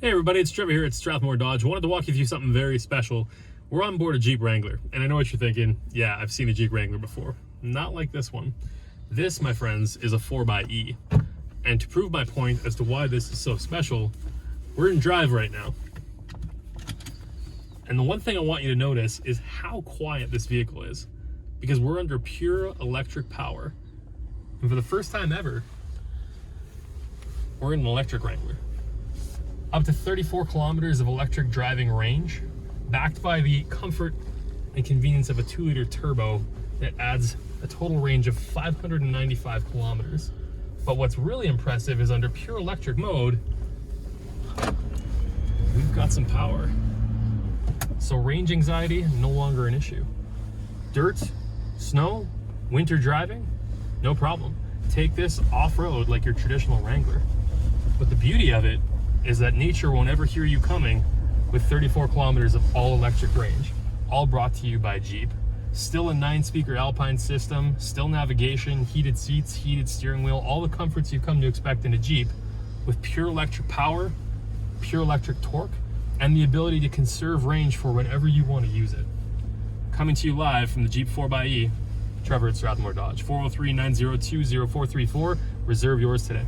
Hey everybody, it's Trevor here at Strathmore Dodge. I wanted to walk you through something very special. We're on board a Jeep Wrangler, and I know what you're thinking. Yeah, I've seen a Jeep Wrangler before. Not like this one. This, my friends, is a 4xe. And to prove my point as to why this is so special, we're in drive right now. And the one thing I want you to notice is how quiet this vehicle is, because we're under pure electric power. And for the first time ever, we're in an electric Wrangler. Up to 34 kilometers of electric driving range, backed by the comfort and convenience of a 2-liter turbo that adds a total range of 595 kilometers. But what's really impressive is under pure electric mode, we've got some power. So range anxiety, no longer an issue. Dirt, snow, winter driving, no problem. Take this off-road like your traditional Wrangler. But the beauty of it is that nature won't ever hear you coming with 34 kilometers of all electric range, all brought to you by Jeep. Still a 9-speaker Alpine system, still navigation, heated seats, heated steering wheel, all the comforts you've come to expect in a Jeep, with pure electric power, pure electric torque, and the ability to conserve range for whenever you want to use it. Coming to you live from the Jeep 4xe, Trevor at Strathmore Dodge. 403-902-0434. Reserve yours today.